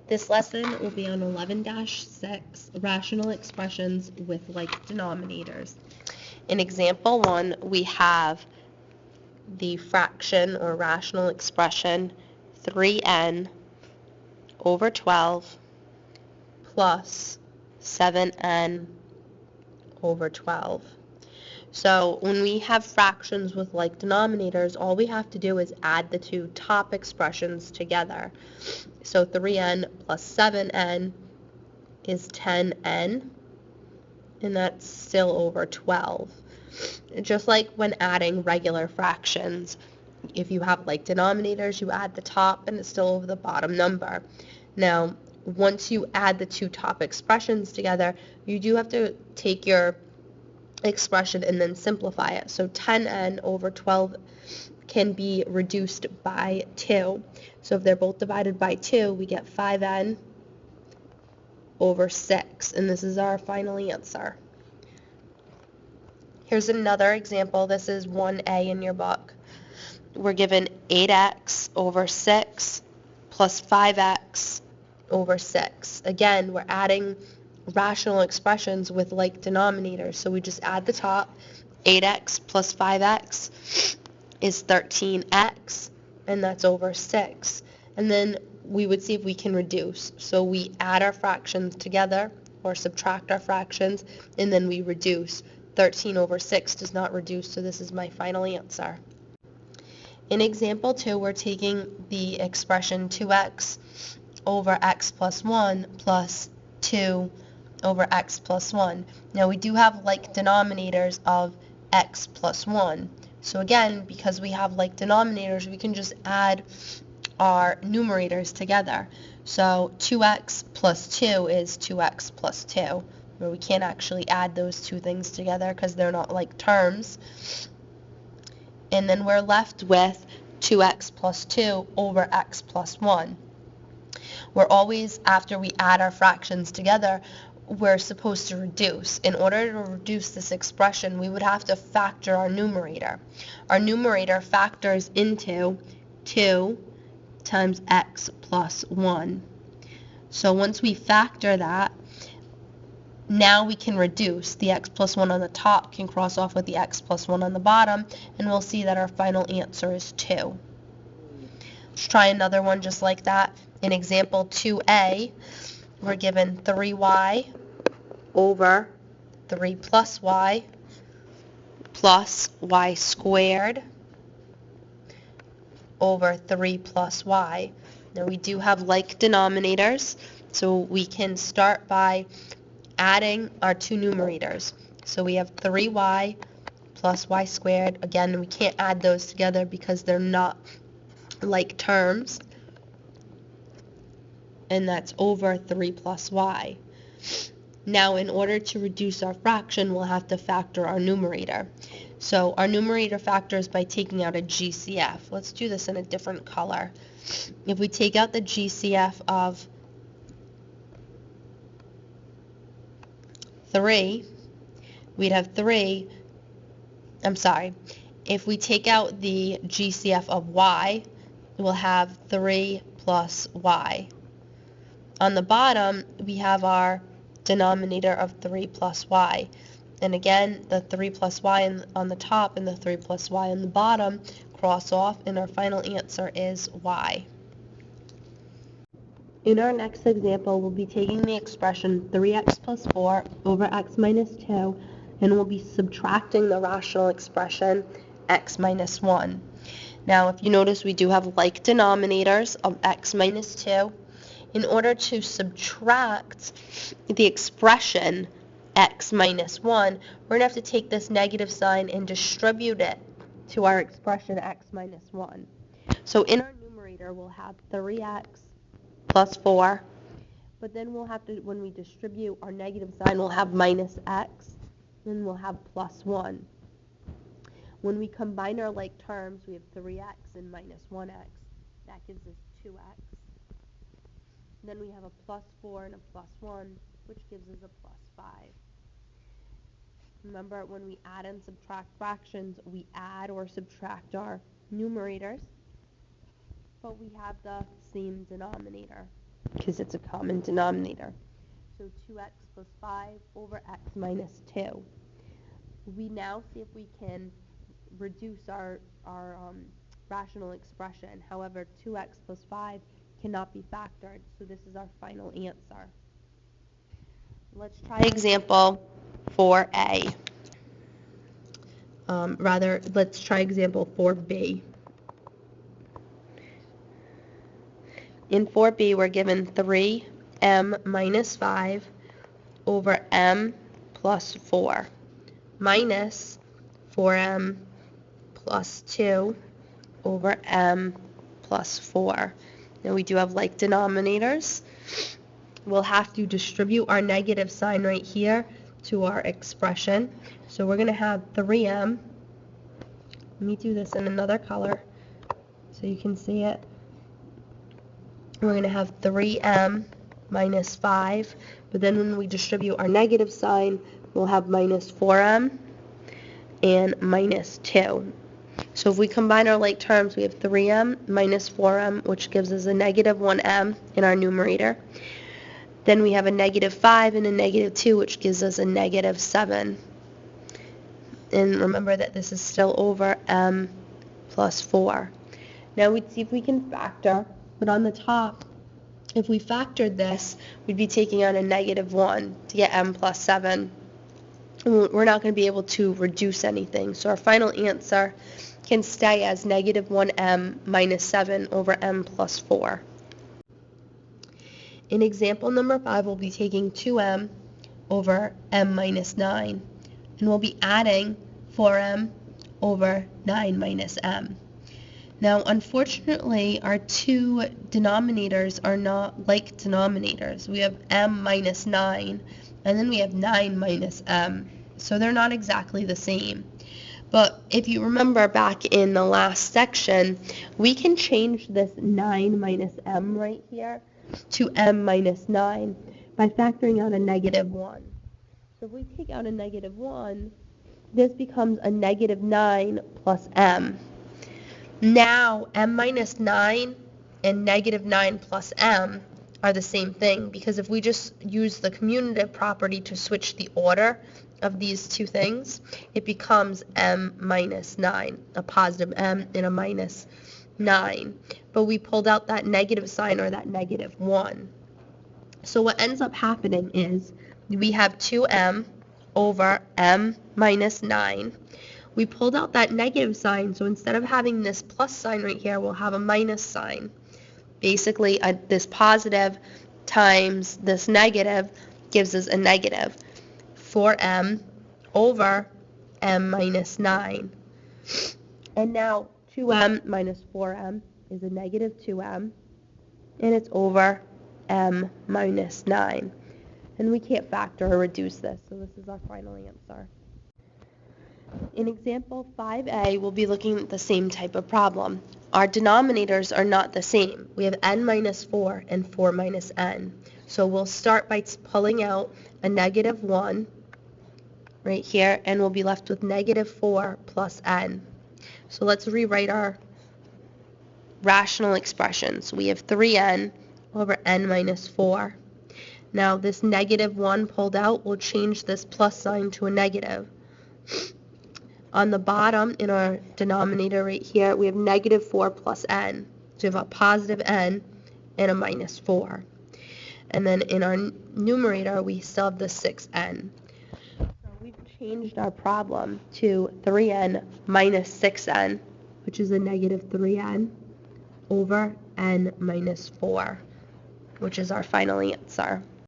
This lesson will be on 11-6, rational expressions with like denominators. In example 1, we have the fraction or rational expression 3n over 12 plus 7n over 12. So when we have fractions with like denominators, all we have to do is add the two top expressions together. So 3n plus 7n is 10n, and that's still over 12. Just like when adding regular fractions, if you have like denominators, you add the top and it's still over the bottom number. Now, once you add the two top expressions together, you do have to take your expression and then simplify it. So 10n over 12 can be reduced by 2. So if they're both divided by 2, we get 5n over 6, and this is our final answer. Here's another example. This is 1a in your book. We're given 8x over 6 plus 5x over 6. Again, we're adding rational expressions with like denominators, so we just add the top. 8x plus 5x is 13x, and that's over 6. And then we would see if we can reduce. So we add our fractions together or subtract our fractions, and then we reduce. 13 over 6 does not reduce, so this is my final answer. In example 2, we're taking the expression 2x over x plus 1 plus 2 over x plus 1. Now we do have like denominators of x plus 1. So again, because we have like denominators, we can just add our numerators together. So 2x plus 2 is 2x plus 2. Where we can't actually add those two things together because they're not like terms. And then we're left with 2x plus 2 over x plus 1. We're always, after we add our fractions together, we're supposed to reduce. In order to reduce this expression, we would have to factor our numerator. Our numerator factors into 2 times x plus 1. So once we factor that, now we can reduce. The x plus 1 on the top can cross off with the x plus 1 on the bottom, and we'll see that our final answer is 2. Let's try another one just like that. In example 2a, we're given 3y over 3 plus y squared over 3 plus y. Now we do have like denominators, so we can start by adding our two numerators. So we have 3y plus y squared. Again, we can't add those together because they're not like terms. And that's over 3 plus y. Now, in order to reduce our fraction, we'll have to factor our numerator. So our numerator factors by taking out a GCF. Let's do this in a different color. If we take out the GCF of 3, we'd have 3, if we take out the GCF of y, we'll have 3 plus y. On the bottom, we have our denominator of 3 plus y. And again, the 3 plus y on the top and the 3 plus y on the bottom cross off, and our final answer is y. In our next example, we'll be taking the expression 3x plus 4 over x minus 2, and we'll be subtracting the rational expression x minus 1. Now, if you notice, we do have like denominators of x minus 2. In order to subtract the expression x minus 1, we're going to have to take this negative sign and distribute it to our expression x minus 1. So in our numerator, we'll have 3x plus 4, but then we'll have to, when we distribute our negative sign, we'll have minus x, and we'll have plus 1. When we combine our like terms, we have 3x and minus 1x. That gives us 2x. Then we have a plus 4 and a plus 1, which gives us a plus 5. Remember, when we add and subtract fractions, we add or subtract our numerators, but we have the same denominator. because it's a common denominator. So 2x plus 5 over x minus 2. We now see if we can reduce our rational expression. However, 2x plus 5 cannot be factored, so this is our final answer. Let's try example 4a. Let's try example 4b. In 4b, we're given 3m minus 5 over m plus 4 minus 4m plus 2 over m plus 4. Now we do have like denominators. We'll have to distribute our negative sign right here to our expression. So we're going to have 3m. Let me do this in another color so you can see it. We're going to have 3m minus 5, but then when we distribute our negative sign, we'll have minus 4m and minus 2. So if we combine our like terms, we have 3m minus 4m, which gives us a negative 1m in our numerator. Then we have a negative 5 and a negative 2, which gives us a negative 7. And remember that this is still over m plus 4. Now we'd see if we can factor, but on the top, if we factored this, we'd be taking on a negative 1 to get m plus 7. We're not going to be able to reduce anything. So our final answer can stay as negative 1m minus 7 over m plus 4. In example number 5, we'll be taking 2m over m minus 9, and we'll be adding 4m over 9 minus m. Now, unfortunately, our two denominators are not like denominators. We have m minus 9, and then we have 9 minus m. So they're not exactly the same. But if you remember back in the last section, we can change this 9 minus m right here to m minus 9 by factoring out a negative 1. So if we take out a negative 1, this becomes a negative 9 plus m. Now, m minus 9 and negative 9 plus m are the same thing, because if we just use the commutative property to switch the order of these two things, it becomes m minus 9, a positive m and a minus 9. But we pulled out that negative sign, or that negative 1. So what ends up happening is we have 2m over m minus 9. We pulled out that negative sign, so instead of having this plus sign right here, we'll have a minus sign. Basically, this positive times this negative gives us a negative 4m over m minus 9. And now 2m minus 4m is a negative 2m, and it's over m minus 9. And we can't factor or reduce this, so this is our final answer. In example 5a, we'll be looking at the same type of problem. Our denominators are not the same. We have n minus 4 and 4 minus n. So we'll start by pulling out a negative 1 right here, and we'll be left with negative 4 plus n. So let's rewrite our rational expressions. We have 3n over n minus 4. Now this negative 1 pulled out will change this plus sign to a negative. On the bottom, in our denominator right here, we have negative 4 plus n. So we have a positive n and a minus 4. And then in our numerator, we still have the 6n. So we've changed our problem to 3n minus 6n, which is a negative 3n, over n minus 4, which is our final answer.